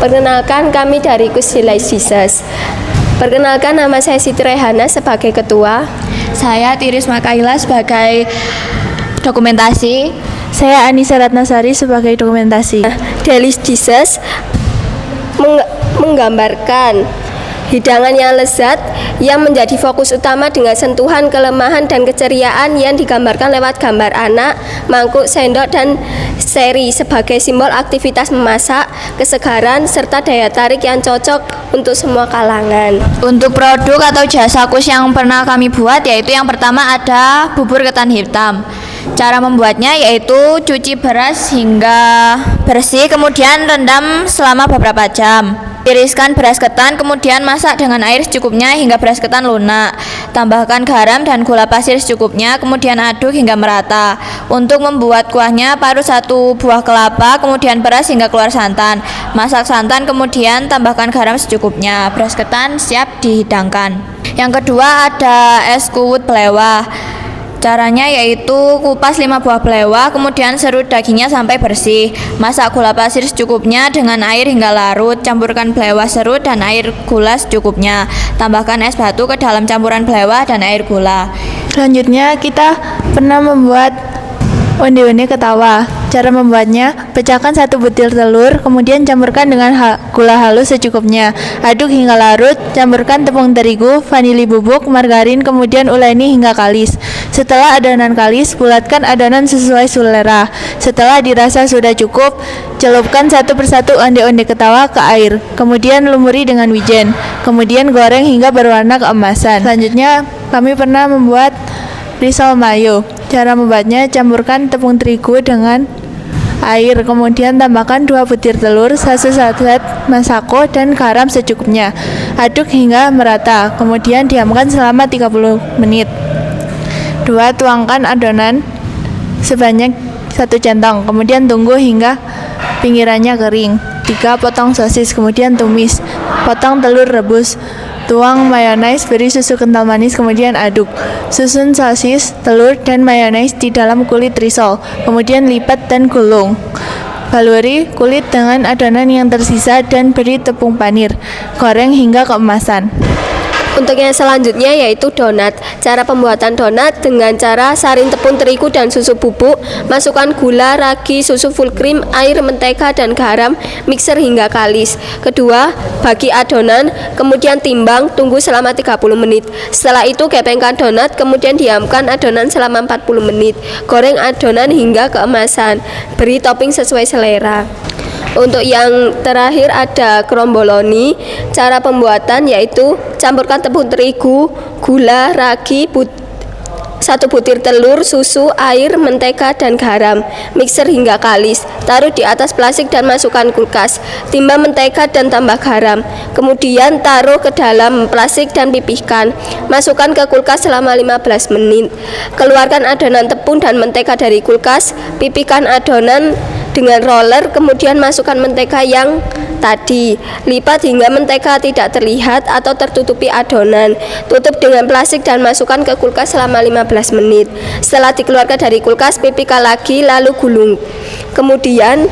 Perkenalkan, kami dari Kusilice Jesus. Perkenalkan, nama saya Siti Rehana sebagai ketua. Saya Tiris Makaila sebagai dokumentasi. Saya Anissa Ratnasari sebagai dokumentasi. Daily Jesus menggambarkan hidangan yang lezat yang menjadi fokus utama dengan sentuhan kelemahan dan keceriaan yang digambarkan lewat gambar anak, mangkuk, sendok, dan seri sebagai simbol aktivitas memasak, kesegaran, serta daya tarik yang cocok untuk semua kalangan. Untuk produk atau jasa kus yang pernah kami buat yaitu yang pertama ada bubur ketan hitam. Cara membuatnya yaitu cuci beras hingga bersih, kemudian rendam selama beberapa jam. Tiriskan beras ketan, kemudian masak dengan air secukupnya hingga beras ketan lunak. Tambahkan garam dan gula pasir secukupnya, kemudian aduk hingga merata. Untuk membuat kuahnya, parut 1 buah kelapa, kemudian peras hingga keluar santan. Masak santan, kemudian tambahkan garam secukupnya. Beras ketan siap dihidangkan. Yang kedua ada es kuwut belewah. Caranya yaitu kupas 5 buah belewah, kemudian serut dagingnya sampai bersih. Masak gula pasir secukupnya dengan air hingga larut. Campurkan belewah serut dan air gula secukupnya. Tambahkan es batu ke dalam campuran belewah dan air gula. Selanjutnya kita pernah membuat onde-onde ketawa. Cara membuatnya, pecahkan 1 butir telur, kemudian campurkan dengan gula halus secukupnya. Aduk hingga larut, campurkan tepung terigu, vanili bubuk, margarin, kemudian uleni hingga kalis. Setelah adonan kalis, bulatkan adonan sesuai selera. Setelah dirasa sudah cukup, celupkan satu persatu onde-onde ketawa ke air. Kemudian lumuri dengan wijen. Kemudian goreng hingga berwarna keemasan. Selanjutnya, kami pernah membuat risol mayo. Cara membuatnya, campurkan tepung terigu dengan air, kemudian tambahkan 2 butir telur, 1 saset masako, dan garam secukupnya. Aduk hingga merata, kemudian diamkan selama 30 menit. 2. Tuangkan adonan sebanyak 1 centong, kemudian tunggu hingga pinggirannya kering. 3. Potong sosis, kemudian tumis. Potong telur rebus. Tuang mayones, beri susu kental manis, kemudian aduk. Susun sosis, telur, dan mayones di dalam kulit risol, kemudian lipat dan gulung. Baluri kulit dengan adonan yang tersisa dan beri tepung panir. Goreng hingga keemasan. Untuk yang selanjutnya yaitu donat. Cara pembuatan donat dengan cara saring tepung terigu dan susu bubuk, masukkan gula, ragi, susu full cream, air, mentega, dan garam, mixer hingga kalis. Kedua, bagi adonan, kemudian timbang, tunggu selama 30 menit. Setelah itu gepengkan donat, kemudian diamkan adonan selama 40 menit. Goreng adonan hingga keemasan. Beri topping sesuai selera. Untuk yang terakhir ada kromboloni. Cara pembuatan yaitu campurkan tepung terigu, gula, ragi, 1 butir telur, susu, air, mentega, dan garam. Mixer hingga kalis. Taruh di atas plastik dan masukkan kulkas. Timbang mentega dan tambah garam. Kemudian taruh ke dalam plastik dan pipihkan. Masukkan ke kulkas selama 15 menit. Keluarkan adonan tepung dan mentega dari kulkas. Pipihkan adonan dengan roller, kemudian masukkan mentega yang tadi. Lipat hingga mentega tidak terlihat atau tertutupi adonan. Tutup dengan plastik dan masukkan ke kulkas selama 15 menit. Setelah dikeluarkan dari kulkas, pipihkan lagi lalu gulung. Kemudian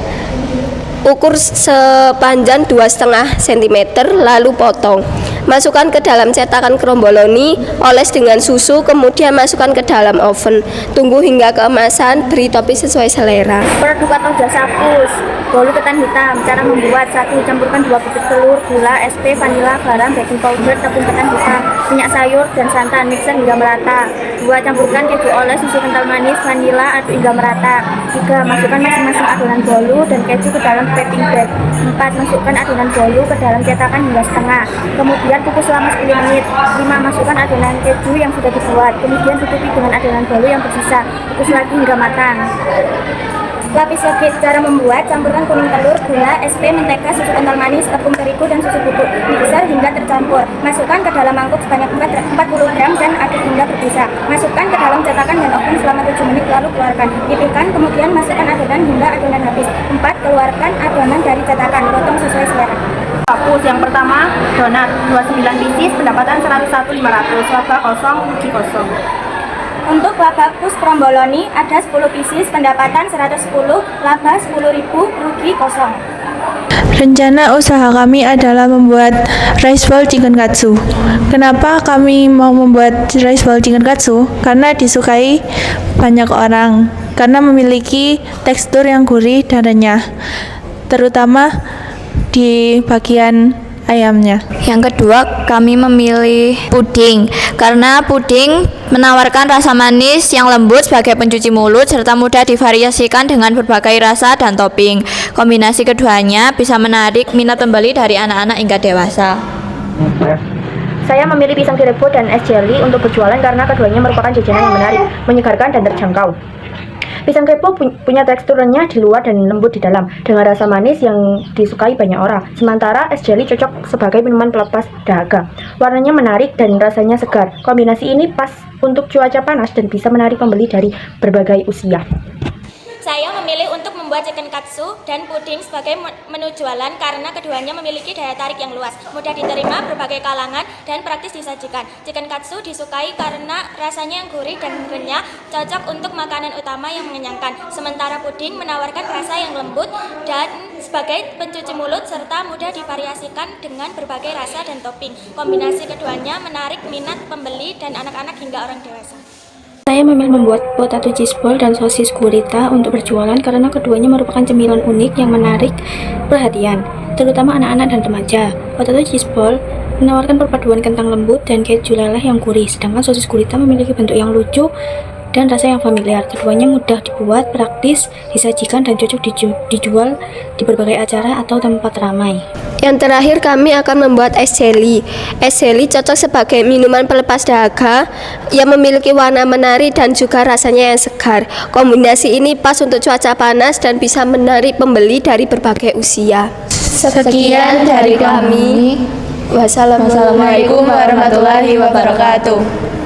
ukur sepanjang 2,5 cm lalu potong. Masukkan ke dalam cetakan kromboloni, oles dengan susu, kemudian masukkan ke dalam oven. Tunggu hingga keemasan, beri topping sesuai selera. Produk atau jasa kus, bolu ketan hitam. Cara membuat: 1. Campurkan 2 butir telur, gula, SP, vanila, garam, baking powder, tepung ketan hitam, minyak sayur, dan santan. Mixer hingga merata. 2. Campurkan keju oles, susu kental manis, vanila, aduk hingga merata. 3. Masukkan masing-masing adonan bolu dan keju ke dalam piping bag. 4. Masukkan adonan bolu ke dalam cetakan hingga setengah. Kemudian kukus selama 10 menit. 5. Masukkan adonan keju yang sudah dibuat. Kemudian tutupi dengan adonan bolu yang tersisa. Kukus lagi hingga matang. Lapis legit. Cara membuat: campurkan kuning telur, gula, SP, mentega, susu kental manis, tepung terigu, dan susu bubuk. Mixer hingga tercampur. Masukkan ke dalam mangkuk sebanyak 40 gram dan aduk hingga berbusa. Masukkan ke dalam cetakan dan oven selama 7 menit lalu keluarkan. Pipihkan, kemudian masukkan adonan hingga adonan habis. 4. Keluarkan adonan dari cetakan. Potong sesuai selera. Fokus yang pertama, donat 29 pieces, pendapatan 101.500, laba kosong, rugi kosong. Untuk laba kus kromboloni ada 10 pieces, pendapatan 110, laba 10.000, rugi kosong. Rencana usaha kami adalah membuat rice bowl chicken katsu. Kenapa kami mau membuat rice bowl chicken katsu? Karena disukai banyak orang. Karena memiliki tekstur yang gurih dan renyah, terutama di bagian ayamnya. Yang kedua, kami memilih puding karena puding menawarkan rasa manis yang lembut sebagai pencuci mulut serta mudah divariasikan dengan berbagai rasa dan topping. Kombinasi keduanya bisa menarik minat pembeli dari anak-anak hingga dewasa. Saya memilih pisang direbus dan es jelly untuk berjualan karena keduanya merupakan jajanan yang menarik, menyegarkan dan terjangkau. Pisang kepo punya tekstur renyah di luar dan lembut di dalam, dengan rasa manis yang disukai banyak orang. Sementara es jelly cocok sebagai minuman pelepas dahaga. Warnanya menarik dan rasanya segar. Kombinasi ini pas untuk cuaca panas dan bisa menarik pembeli dari berbagai usia. Saya memilih untuk membuat chicken katsu dan puding sebagai menu jualan karena keduanya memiliki daya tarik yang luas, mudah diterima berbagai kalangan, dan praktis disajikan. Chicken katsu disukai karena rasanya yang gurih dan renyah, cocok untuk makanan utama yang mengenyangkan. Sementara puding menawarkan rasa yang lembut dan sebagai pencuci mulut serta mudah divariasikan dengan berbagai rasa dan topping. Kombinasi keduanya menarik minat pembeli dan anak-anak hingga orang dewasa. Saya memilih membuat potato cheese ball dan sosis gurita untuk berjualan karena keduanya merupakan cemilan unik yang menarik perhatian, terutama anak-anak dan remaja. Potato cheese ball menawarkan perpaduan kentang lembut dan keju leleh yang gurih, sedangkan sosis gurita memiliki bentuk yang lucu dan rasa yang familiar. Keduanya mudah dibuat, praktis, disajikan, dan cocok dijual di berbagai acara atau tempat ramai. Yang terakhir, kami akan membuat es jelly. Es jelly cocok sebagai minuman pelepas dahaga yang memiliki warna menarik dan juga rasanya yang segar. Kombinasi ini pas untuk cuaca panas dan bisa menarik pembeli dari berbagai usia. Sekian dari kami. Wassalamualaikum Wassalamualaikum warahmatullahi wabarakatuh.